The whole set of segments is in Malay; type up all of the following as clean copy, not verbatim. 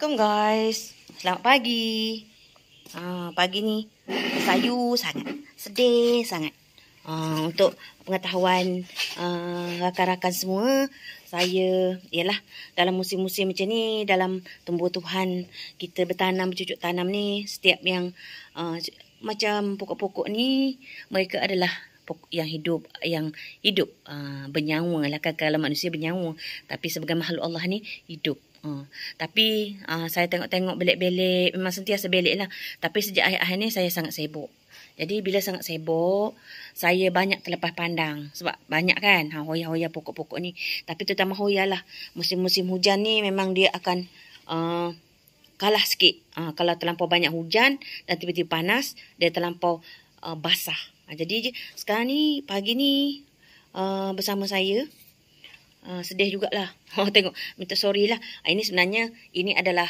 Assalamualaikum guys. Selamat pagi. Pagi ni sayu sangat. Sedih sangat. Untuk pengetahuan rakan-rakan semua, saya ialah dalam musim-musim macam ni, dalam tumbuh-tumbuhan kita bertanam, bercucuk tanam ni, setiap yang macam pokok-pokok ni, mereka adalah yang hidup bernyawa lah kan. Kalau manusia bernyawa, tapi sebagai makhluk Allah ni hidup. Tapi saya tengok-tengok belik-belik, memang sentiasa belik lah. Tapi sejak akhir-akhir ni saya sangat sibuk. Jadi bila sangat sibuk, saya banyak terlepas pandang. Sebab banyak kan hoya-hoya pokok-pokok ni. Tapi terutama hoya lah. Musim-musim hujan ni memang dia akan kalah sikit. Kalau terlampau banyak hujan dan tiba-tiba panas, dia terlampau basah. Jadi sekarang ni, pagi ni bersama saya, sedih jugalah. Tengok, minta sorry lah. Ini sebenarnya, ini adalah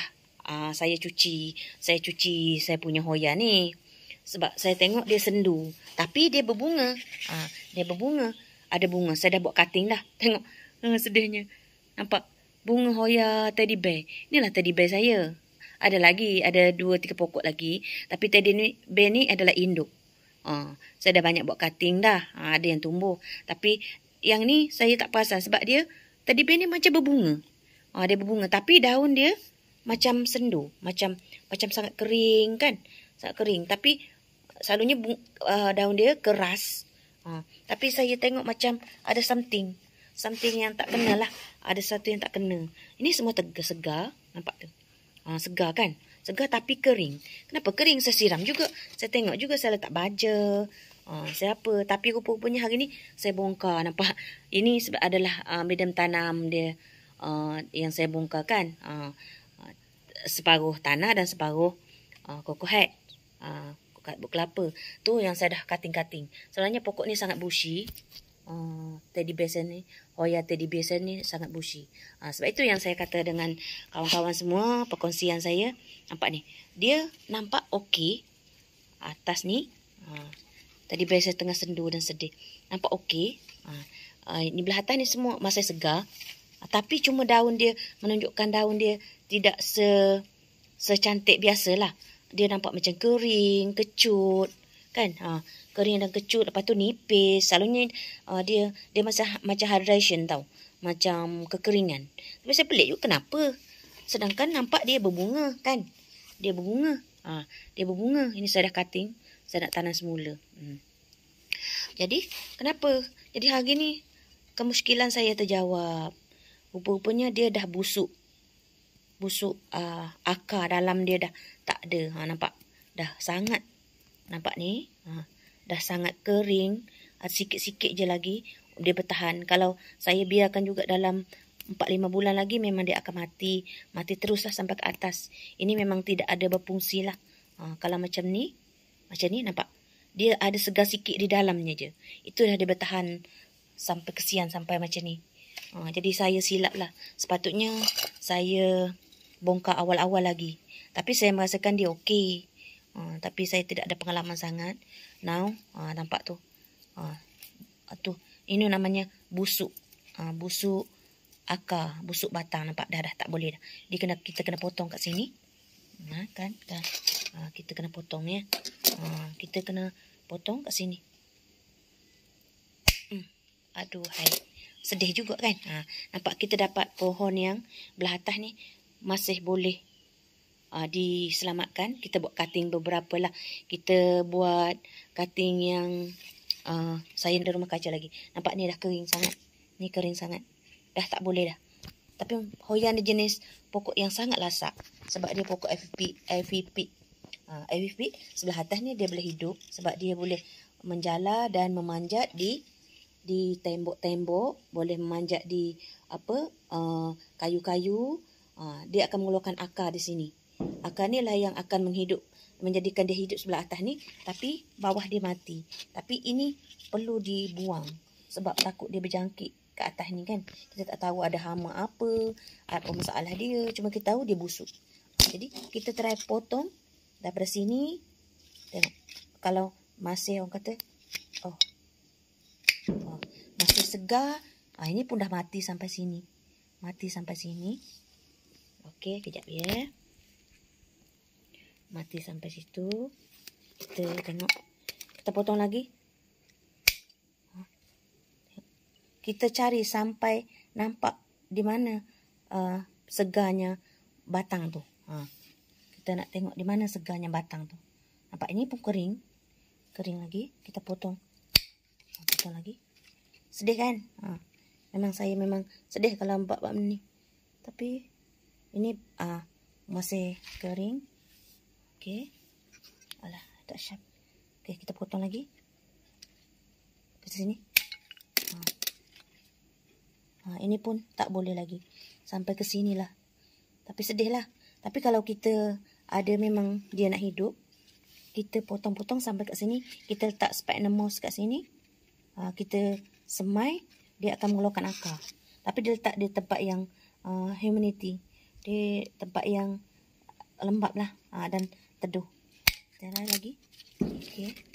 saya cuci saya punya hoya ni. Sebab saya tengok dia sendu. Tapi dia berbunga. Dia berbunga. Ada bunga. Saya dah buat cutting dah. Tengok, sedihnya. Nampak? Bunga hoya teddy bear. Inilah teddy bear saya. Ada 2-3 pokok lagi. Tapi teddy bear ni adalah induk. Saya dah banyak buat cutting dah. Ada yang tumbuh. Tapi yang ni saya tak perasan sebab dia teddy bear ni macam berbunga. Dia berbunga tapi daun dia macam sendu, macam sangat kering kan? Sangat kering. Tapi selalunya daun dia keras. Tapi saya tengok macam ada something yang tak kena lah. Ada satu yang tak kena. Ini semua segar, nampak tu? Segar kan? Segar tapi kering. Kenapa kering? Saya siram juga. Saya tengok juga, saya letak baja. Saya apa? Tapi rupa-rupanya hari ni saya bongkar. Nampak? Ini adalah medium tanam dia yang saya bongkar kan. Separuh tanah dan separuh cocoa head. Buk kelapa. Tu yang saya dah cutting-cutting. Sebenarnya pokok ni sangat bushy. Teddy bear ni, hoya teddy bear ni sangat bushy. Sebab itu yang saya kata dengan kawan-kawan semua, perkongsian saya. Nampak ni. Dia nampak okey. Atas ni. Teddy bear saya tengah sendu dan sedih. Nampak okey. Ini belah atas ni semua masih segar. Tapi cuma daun dia, menunjukkan daun dia tidak secantik biasalah. Dia nampak macam kering, kecut. Kan? Kering dan kecut. Lepas tu nipis. Selalunya dia macam hydration tau. Macam kekeringan. Tapi saya pelik juga kenapa. Sedangkan nampak dia berbunga kan. Dia berbunga. Dia berbunga. Ini saya dah cutting. Saya nak tanam semula. Jadi kenapa? Jadi hari ni kemusykilan saya terjawab. Rupa-rupanya dia dah busuk. Akar dalam dia dah tak ada. Nampak? Dah sangat. Nampak ni? Dah sangat kering. Sikit-sikit je lagi dia bertahan. Kalau saya biarkan juga dalam 4-5 bulan lagi memang dia akan mati. Mati teruslah sampai ke atas. Ini memang tidak ada berfungsi lah. Kalau macam ni nampak? Dia ada segar sikit di dalamnya je. Itu dah dia bertahan sampai kesian sampai macam ni. Jadi saya silap lah. Sepatutnya saya bongkar awal-awal lagi. Tapi saya merasakan dia okey. Tapi saya tidak ada pengalaman sangat. Now, nampak tu. Tu. Ini namanya busuk. Busuk akar, busuk batang. Nampak dah tak boleh dah. Kita kena potong kat sini. Kan? Kita kena potong ya. Kita kena potong kat sini. Aduh, hai. Sedih juga kan? Nampak kita dapat pohon yang belah atas ni masih boleh diselamatkan. Kita buat cutting beberapa lah. Kita buat cutting yang saya ada rumah kaca lagi. Nampak ni dah kering sangat. Ni kering sangat. Dah tak boleh dah. Tapi hoya ni jenis pokok yang sangat lasak. Sebab dia pokok AVP. AVP sebelah atas ni dia boleh hidup. Sebab dia boleh menjala dan memanjat di tembok-tembok. Boleh memanjat di kayu-kayu. Dia akan mengeluarkan akar di sini. Akar ni lah yang akan menjadikan dia hidup sebelah atas ni. Tapi bawah dia mati. Tapi ini perlu dibuang. Sebab takut dia berjangkit ke atas ni kan. Kita tak tahu ada hama apa masalah dia. Cuma kita tahu dia busuk. Jadi kita try potong daripada sini. Tengok. Kalau masih orang kata masih segar. Ini pun dah mati sampai sini. Okey, kejap ya. Mati sampai situ. Kita tengok. Kita potong lagi. Kita cari sampai nampak di mana segarnya batang tu. Kita nak tengok di mana segarnya batang tu. Nampak ini pun kering. Kering lagi. Kita potong. Potong lagi. Sedih kan? Memang saya memang sedih kalau nampak bab ni. Tapi ini masih kering. Okey. Alah, tak syap. Okey, kita potong lagi. Ke sini. Ini pun tak boleh lagi. Sampai ke sinilah. Tapi sedih lah. Tapi kalau kita ada memang dia nak hidup, kita potong-potong sampai kat sini. Kita letak sphagnum moss kat sini. Kita semai, dia akan mengeluarkan akar. Tapi dia letak di tempat yang humidity. Di tempat yang lembap lah. Dan teduh. Kita lagi. Okey.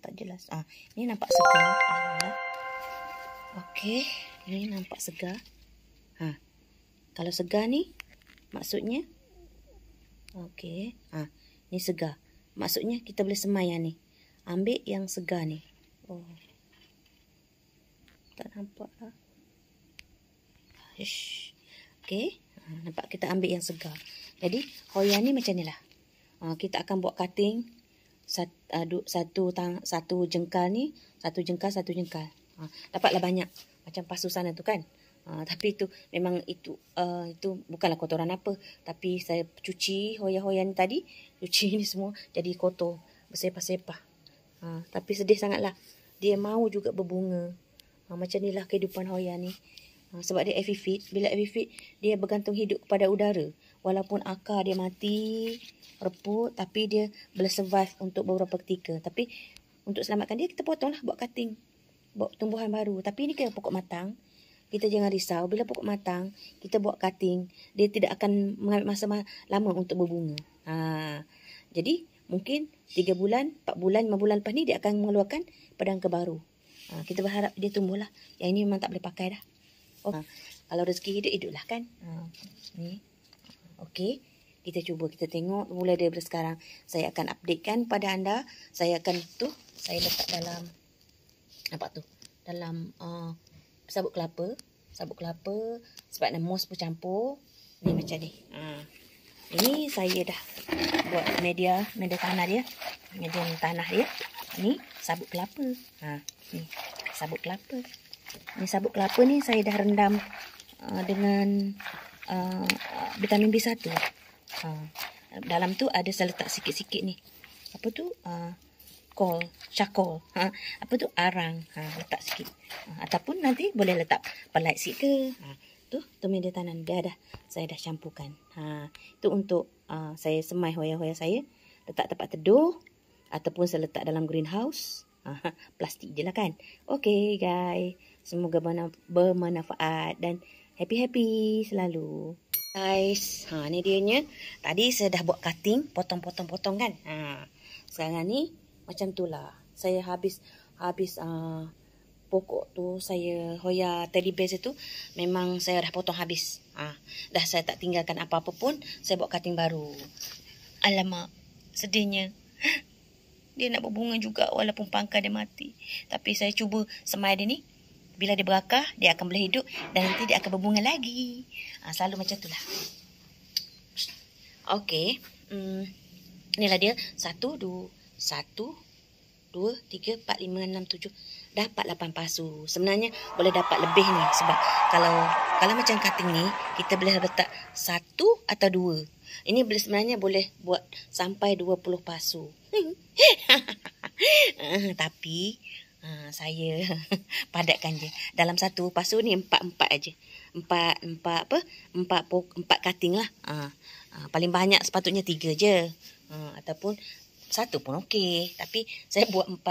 Tak jelas. Ini nampak segar. Okey, ini nampak segar. Kalau segar ni maksudnya okey. Ni segar. Maksudnya kita boleh semai yang ni. Ambil yang segar ni. Tak nampak lah. Okey. Nampak kita ambil yang segar. Jadi hoya ni macam ni lah. Kita akan buat cutting. Satu jengkal ni, satu jengkal. Dapatlah banyak macam pasu sana tu kan. Tapi itu memang itu bukanlah kotoran apa, tapi saya cuci hoya-hoya ni tadi, cuci ni semua jadi kotor, bersepah-sepah. Tapi sedih sangatlah. Dia mau juga berbunga. Macam inilah kehidupan hoya ni. Sebab dia epiphyte. Bila epiphyte, dia bergantung hidup kepada udara. Walaupun akar dia mati, reput, tapi dia boleh survive untuk beberapa ketika. Tapi untuk selamatkan dia, kita potonglah, buat cutting. Buat tumbuhan baru. Tapi ini kan pokok matang. Kita jangan risau. Bila pokok matang, kita buat cutting. Dia tidak akan mengambil masa lama untuk berbunga. Jadi, mungkin 3 bulan, 4 bulan, 5 bulan lepas ni, dia akan mengeluarkan pedangka baru. Kita berharap dia tumbuhlah. Yang ini memang tak boleh pakai dah. Kalau rezeki hidup-hiduplah kan. Ni. Okey. Kita cuba, kita tengok mulai daripada sekarang. Saya akan updatekan pada anda. Saya akan saya letak dalam nampak tu. Dalam sabut kelapa, sebab moss pun campur. Ni macam ni. Ini saya dah buat media tanah dia. Media tanah dia. Ni sabut kelapa. Ni sabut kelapa. Ni sabut kelapa ni saya dah rendam dengan vitamin B1. Dalam tu ada saya letak sikit-sikit ni. Apa tu? Charcoal. Apa tu? Arang. Letak sikit. Ataupun nanti boleh letak perlite seed ke. Tu media tanam dia saya dah campurkan. Itu untuk saya semai hoya-hoya saya. Letak tempat teduh ataupun saya letak dalam greenhouse. Plastik je lah kan. Okay guys. Semoga bermanfaat dan happy-happy selalu. Guys, ni dianya. Tadi saya dah buat cutting, potong-potong-potong kan. Sekarang ni macam tu lah. Saya habis pokok tu, saya hoya teddy bear tu, memang saya dah potong habis. Dah saya tak tinggalkan apa-apa pun, saya buat cutting baru. Alamak, sedihnya. Dia nak berbunga juga walaupun pangkal dia mati. Tapi saya cuba semai dia ni. Bila dia berakar, dia akan boleh hidup dan nanti dia akan berbunga lagi. Selalu macam tu lah. Okey. Inilah dia. 1, 2, 3, 4, 5, 6, 7. Dapat 8 pasu. Sebenarnya boleh dapat lebih ni. Sebab kalau macam cutting ni, kita boleh letak 1 atau 2. Ini sebenarnya boleh buat sampai 20 pasu. Tapi saya padatkan je. Dalam satu pasu ni 4 aja. 4 cutting lah. Paling banyak sepatutnya 3 je. Ataupun 1 pun okey. Tapi saya buat 4.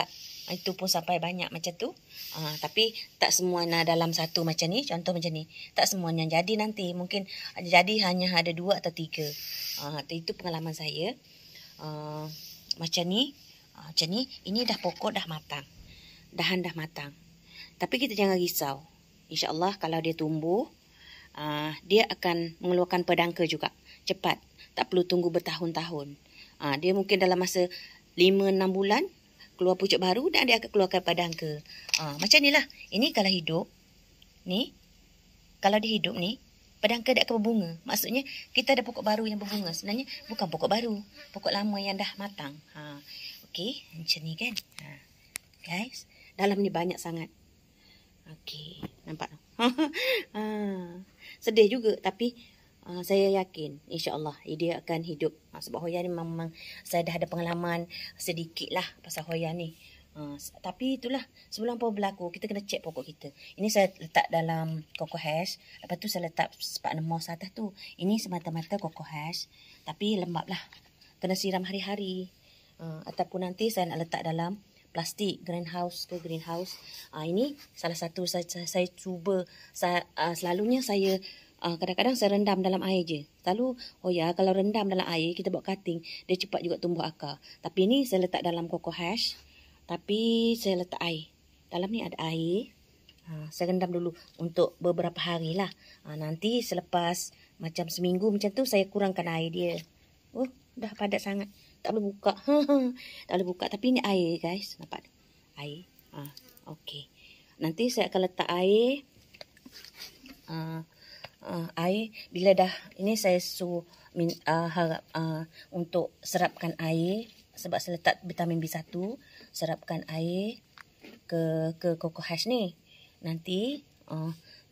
Itu pun sampai banyak macam tu. Tapi tak semuanya dalam satu macam ni. Contoh macam ni. Tak semuanya jadi nanti. Mungkin jadi hanya ada 2 atau 3. Itu pengalaman saya. Macam ni. Macam ni. Ini dah pokok dah matang. Dahan dah matang. Tapi kita jangan risau. InsyaAllah kalau dia tumbuh, dia akan mengeluarkan pedangka juga. Cepat. Tak perlu tunggu bertahun-tahun. Dia mungkin dalam masa 5-6 bulan keluar pucuk baru dan dia akan keluarkan pedangka. Macam ni lah. Ini kalau hidup. Ni. Kalau dia hidup ni. Pedangka dia akan berbunga. Maksudnya kita ada pokok baru yang berbunga. Sebenarnya bukan pokok baru. Pokok lama yang dah matang. Okey. Macam ni kan. Guys. Dalam ni banyak sangat. Okey. Nampak tak? Sedih juga. Tapi saya yakin insya-Allah dia akan hidup. Sebab Hoya ni memang saya dah ada pengalaman sedikit lah pasal Hoya ni. Tapi itulah sebelum apa berlaku kita kena cek pokok kita. Ini saya letak dalam coco hash. Lepas tu saya letak sparkler moss atas tu. Ini semata-mata coco hash. Tapi lembap lah. Kena siram hari-hari. Ataupun nanti saya nak letak dalam plastik greenhouse ke greenhouse. Ini salah satu saya cuba. Selalunya saya kadang-kadang saya rendam dalam air je. Selalu kalau rendam dalam air kita buat cutting, dia cepat juga tumbuh akar. Tapi ni saya letak dalam coco hash. Tapi saya letak air. Dalam ni ada air. Saya rendam dulu untuk beberapa hari lah. Nanti selepas macam seminggu macam tu saya kurangkan air dia. Dah padat sangat. Tak boleh buka. Tak boleh buka. Tapi ni air guys. Nampak? Air. Okey. Nanti saya akan letak air. Air. Bila dah. Ini saya suruh harap untuk serapkan air. Sebab saya letak vitamin B1. Serapkan air ke coco hash ni. Nanti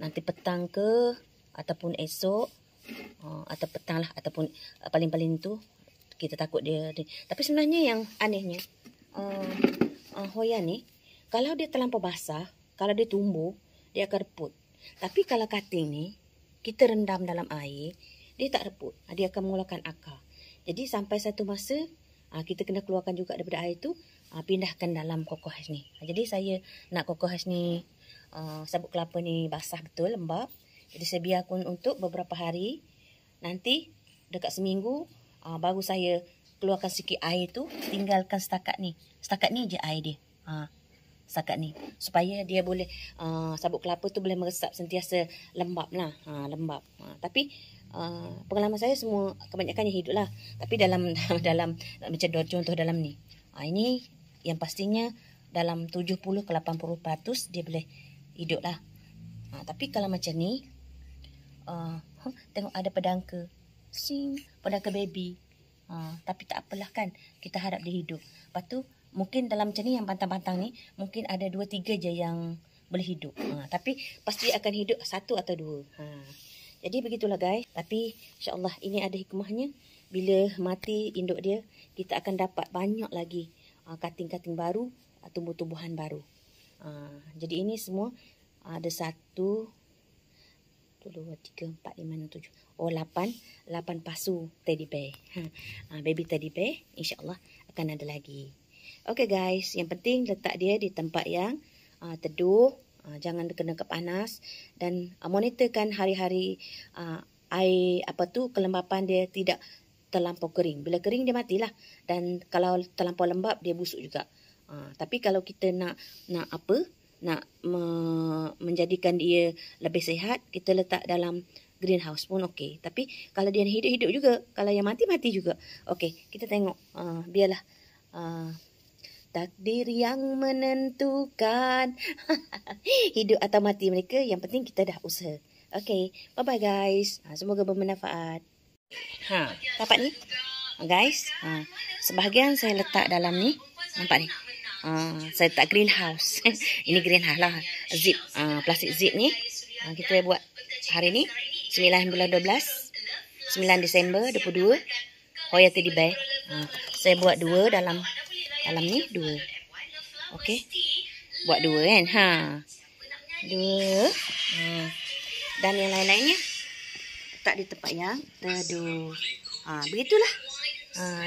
petang ke. Ataupun esok. Atau petang lah. Ataupun paling-paling tu. Kita takut dia. Tapi sebenarnya yang anehnya. Hoya ni. Kalau dia terlampau basah. Kalau dia tumbuh. Dia akan reput. Tapi kalau cutting ni. Kita rendam dalam air. Dia tak reput. Dia akan mengeluarkan akar. Jadi sampai satu masa. Kita kena keluarkan juga daripada air tu. Pindahkan dalam coco hash ni. Jadi saya nak coco hash ni. Sabut kelapa ni basah betul. Lembab. Jadi saya biarkan untuk beberapa hari. Nanti. Dekat seminggu. Baru saya keluarkan sikit air tu. Tinggalkan setakat ni. Setakat ni je air dia. Setakat ni. Supaya dia boleh. Sabut kelapa tu boleh meresap sentiasa lembab lah. Lembab. Tapi. Pengalaman saya semua. Kebanyakannya hidup lah. Tapi dalam macam contoh dalam ni. Ini. Yang pastinya. Dalam 70 ke 80% dia boleh hidup lah. Tapi kalau macam ni. Tengok ada pedangka. Pedangka baby. Tapi tak apalah kan. Kita harap dia hidup. Lepas tu. Mungkin dalam macam ni yang pantang-pantang ni. Mungkin ada 2-3 je yang boleh hidup. Tapi pasti akan hidup 1 atau 2. Jadi begitulah guys. Tapi insyaAllah ini ada hikmahnya. Bila mati induk dia. Kita akan dapat banyak lagi. Cutting-cutting baru. Tumbuh-tumbuhan baru. Jadi ini semua. Ada 1. 2, 3, 4, 5, 6, 7. 8 pasu teddy bear. Baby teddy bear. InsyaAllah akan ada lagi. Okay guys. Yang penting letak dia di tempat yang teduh. Jangan kena kepanas. Dan monitorkan hari-hari air kelembapan dia tidak terlampau kering. Bila kering dia matilah. Dan kalau terlampau lembab dia busuk juga. Tapi kalau kita nak menjadikan dia lebih sihat, kita letak dalam greenhouse pun okey. Tapi kalau dia hidup-hidup juga, kalau yang mati-mati juga. Okey, kita tengok. Biarlah takdir yang menentukan hidup atau mati mereka. Yang penting kita dah usaha. Okey, bye-bye guys. Semoga bermanfaat. Dapat ni? Guys, sebahagian saya letak dalam ni. Nampak ni? Saya letak greenhouse. Ini greenhouse lah. Zip. Plastik zip ni. Kita buat hari ni. 9 bulan 12. 9 Disember 22. Hoya teddy bear. Saya buat 2 dalam ni. 2. Okey. Buat 2 kan. 2. Dan yang lain-lainnya. Tak di tempat yang teduh. Begitulah.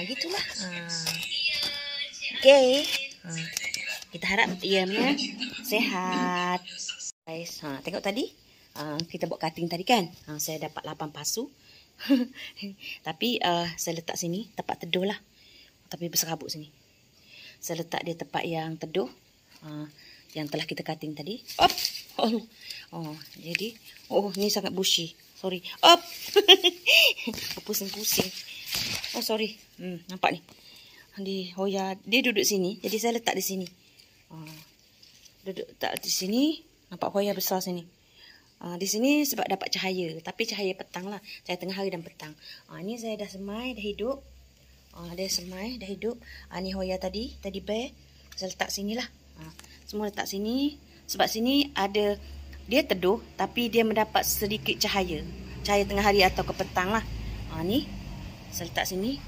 Gitulah. Okey. Kita harap ia punya sehat. Guys, tengok tadi. Kita buat cutting tadi kan. Saya dapat 8 pasu. Tapi saya letak sini tempat teduh lah. Tapi berserabut sini. Saya letak dia tempat yang teduh. Yang telah kita cutting tadi. Jadi ni sangat bushy. Sorry. Op. Pusing-pusing. Oh, sorry. Nampak ni. Hoya dia duduk sini. Jadi saya letak di sini. Duduk tak di sini. Nampak Hoya besar sini. Di sini sebab dapat cahaya. Tapi cahaya petang lah. Cahaya tengah hari dan petang. Ni saya dah semai, dah hidup. Dah semai, dah hidup. Ni Hoya tadi bear. Saya letak sini lah. Semua letak sini. Sebab sini ada, dia teduh. Tapi dia mendapat sedikit cahaya. Cahaya tengah hari atau ke petang lah. Ni. Saya letak sini.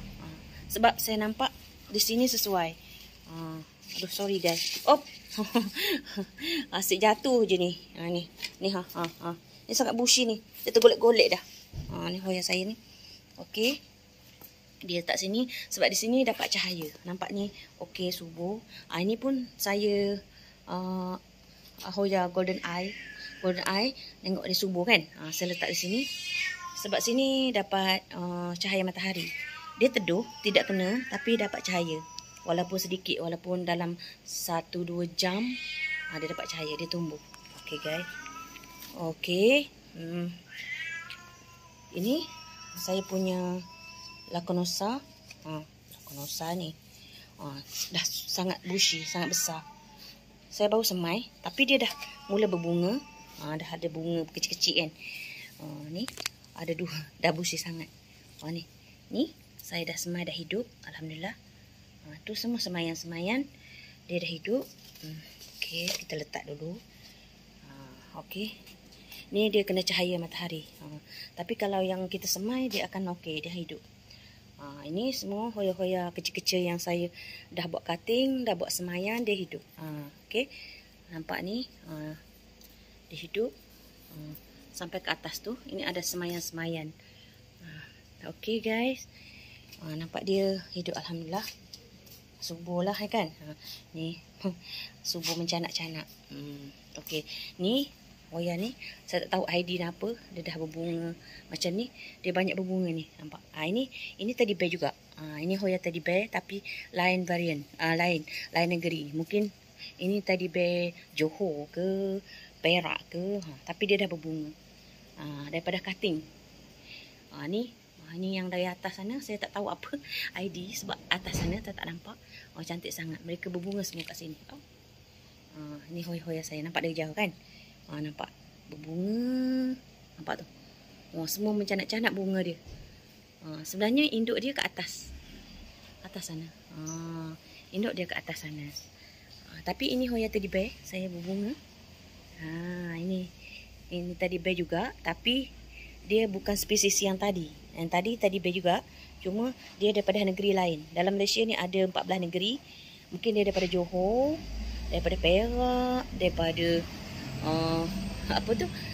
Sebab saya nampak di sini sesuai. Aduh, sorry guys. Oh. Asyik jatuh je ni. Ni. Ni Ni sangat bushy ni. Dia tergolek-golek dah. Ni Hoya saya ni. Okey. Dia letak sini sebab di sini dapat cahaya. Nampak ni okey subuh. Ini pun saya Hoya golden eye. Golden eye tengok dia subuh kan. Saya letak di sini sebab sini dapat cahaya matahari. Dia teduh, tidak kena tapi dapat cahaya. Walaupun sedikit, walaupun dalam 1-2 jam dia dapat cahaya, dia tumbuh. Okey guys. Okey. Ini saya punya Laconosa. Laconosa ni dah sangat bushy, sangat besar. Saya baru semai tapi dia dah mula berbunga. Dah ada bunga kecil-kecil kan. Ni ada 2, dah bushy sangat. Ni saya dah semai, dah hidup. Alhamdulillah. Tu semua semayan-semayan. Dia dah hidup. Okey, kita letak dulu. Okey. Ni dia kena cahaya matahari. Tapi kalau yang kita semai, dia akan okey, dia hidup. Ini semua Hoya-Hoya kecil-kecil yang saya dah buat cutting, dah buat semayan, dia hidup. Okey. Nampak ni. Dia hidup. Sampai ke atas tu. Ini ada semayan-semayan. Okey guys. Nampak dia hidup, alhamdulillah. Subuh lah kan. Ni subuh mencanak-canak. Okey. Ni Hoya ni saya tak tahu ID dia apa. Dia dah berbunga macam ni. Dia banyak berbunga ni. Nampak. Ini teddy bear juga. Ini Hoya teddy bear tapi lain varian. Lain negeri. Mungkin ini teddy bear Johor ke Perak ke. Tapi dia dah berbunga. Daripada cutting. Ni yang dari atas sana saya tak tahu apa ID sebab atas sana saya tak nampak. Cantik sangat. Mereka berbunga semua kat sini. Ni Hoya saya. Nampak dari jauh kan? Nampak berbunga. Nampak tu. Semua mencanak-canak bunga dia. Sebenarnya induk dia ke atas. Atas sana. Induk dia ke atas sana. Tapi ini Hoya teddy bear. Saya berbunga. Ini teddy bear juga. Tapi dia bukan spesies yang tadi. Yang tadi teddy bear juga. Cuma dia daripada negeri lain. Dalam Malaysia ni ada 14 negeri. Mungkin dia daripada Johor, daripada Perak, daripada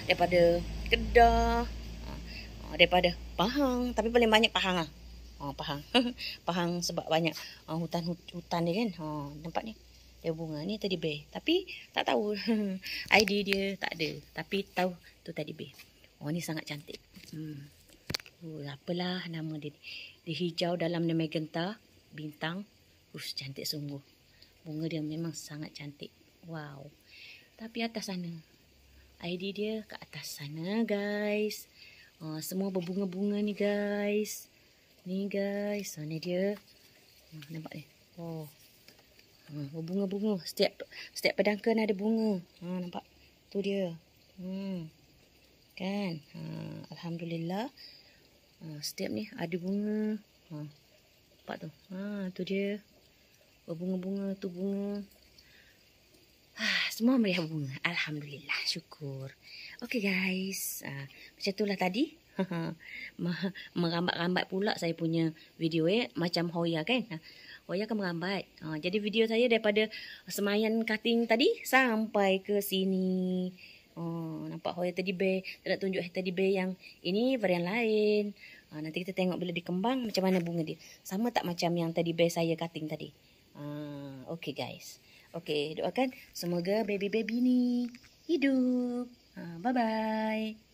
daripada Kedah, daripada Pahang. Tapi paling banyak Pahang lah. Pahang. Pahang sebab banyak hutan dia kan. Nampak ni. Dia bunga ni teddy bear. Tapi tak tahu ID dia tak ada. Tapi tahu tu teddy bear. Ni sangat cantik. Apalah nama dia. Dia hijau dalam dia magenta. Bintang. Cantik sungguh. Bunga dia memang sangat cantik. Wow. Tapi atas sana. ID dia ke atas sana guys. Semua berbunga-bunga ni guys. Ni guys. Ni dia. Nampak ni. Berbunga-bunga. Setiap pedangkan ada bunga. Nampak. Tu dia. Kan. Alhamdulillah. Setiap ni ada bunga. Nampak tu. Tu dia. Berbunga-bunga. Tu bunga. Semua meriah bunga. Alhamdulillah. Syukur. Okey guys. Macam itulah tadi. Merambat-rambat pula saya punya video macam Hoya kan. Hoya kan merambat. Jadi video saya daripada semayan cutting tadi sampai ke sini. Nampak Hoya teddy bear. Saya nak tunjuk teddy bear yang ini varian lain. Nanti kita tengok bila dikembang macam mana bunga dia. Sama tak macam yang teddy bear saya cutting tadi. Okey guys. Okey, doakan semoga baby-baby ni hidup. Bye-bye.